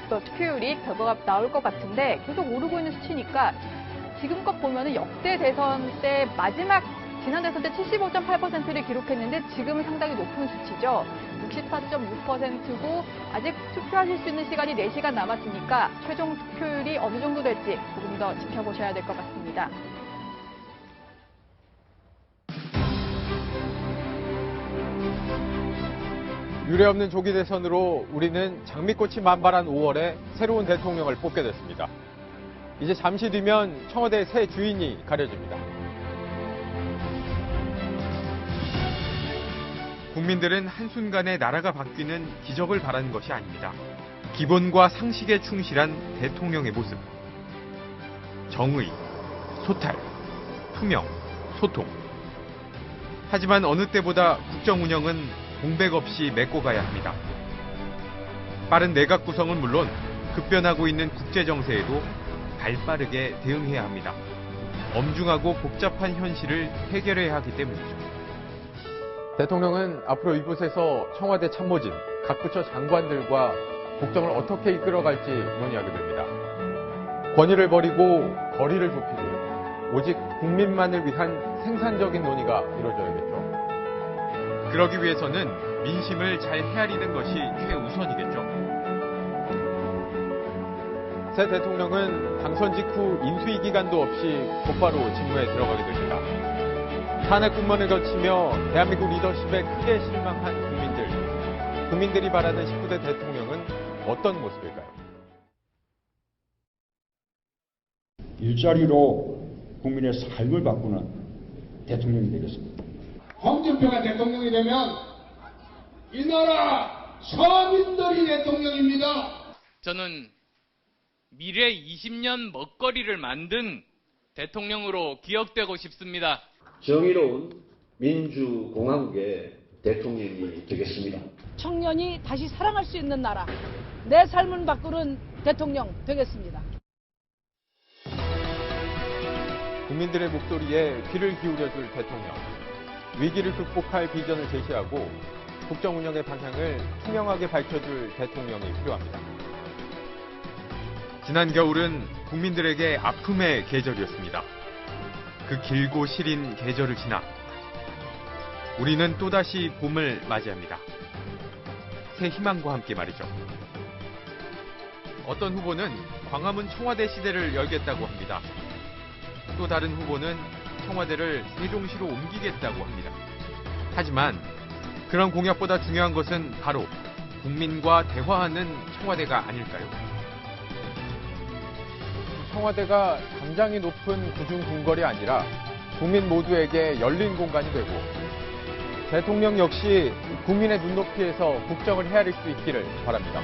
투표율이 결과가 나올 것 같은데 계속 오르고 있는 수치니까 지금껏 보면은 역대 대선 때 지난 대선 때 75.8%를 기록했는데 지금은 상당히 높은 수치죠. 64.6%고 아직 투표하실 수 있는 시간이 4시간 남았으니까 최종 투표율이 어느 정도 될지 조금 더 지켜보셔야 될 것 같습니다. 유례없는 조기 대선으로 우리는 장미꽃이 만발한 5월에 새로운 대통령을 뽑게 됐습니다. 이제 잠시 뒤면 청와대 새 주인이 가려집니다. 국민들은 한순간에 나라가 바뀌는 기적을 바라는 것이 아닙니다. 기본과 상식에 충실한 대통령의 모습. 정의, 소탈, 투명, 소통. 하지만 어느 때보다 국정 운영은 공백 없이 메꿔 가야 합니다. 빠른 내각 구성은 물론 급변하고 있는 국제 정세에도 발빠르게 대응해야 합니다. 엄중하고 복잡한 현실을 해결해야 하기 때문이죠. 대통령은 앞으로 이곳에서 청와대 참모진, 각 부처 장관들과 국정을 어떻게 이끌어갈지 논의하게 됩니다. 권위를 버리고 거리를 좁히고 오직 국민만을 위한 생산적인 논의가 이루어져야겠죠. 그러기 위해서는 민심을 잘 헤아리는 것이 최우선이겠죠. 새 대통령은 당선 직후 인수위 기간도 없이 곧바로 직무에 들어가게 됩니다. 탄핵 국면을 거치며 대한민국 리더십에 크게 실망한 국민들이 바라는 19대 대통령은 어떤 모습일까요? 일자리로 국민의 삶을 바꾸는 대통령이 되겠습니다. 홍준표가 대통령이 되면 이 나라 서민들이 대통령입니다. 저는 미래 20년 먹거리를 만든 대통령으로 기억되고 싶습니다. 정의로운 민주공화국의 대통령이 되겠습니다. 청년이 다시 사랑할 수 있는 나라, 내 삶을 바꾸는 대통령 되겠습니다. 국민들의 목소리에 귀를 기울여줄 대통령. 위기를 극복할 비전을 제시하고 국정 운영의 방향을 투명하게 밝혀줄 대통령이 필요합니다. 지난 겨울은 국민들에게 아픔의 계절이었습니다. 그 길고 시린 계절을 지나 우리는 또다시 봄을 맞이합니다. 새 희망과 함께 말이죠. 어떤 후보는 광화문 청와대 시대를 열겠다고 합니다. 또 다른 후보는 청와대를 세종시로 옮기겠다고 합니다. 하지만 그런 공약보다 중요한 것은 바로 국민과 대화하는 청와대가 아닐까요? 청와대가 담장이 높은 구중궁궐이 아니라 국민 모두에게 열린 공간이 되고 대통령 역시 국민의 눈높이에서 국정을 헤아릴 수 있기를 바랍니다.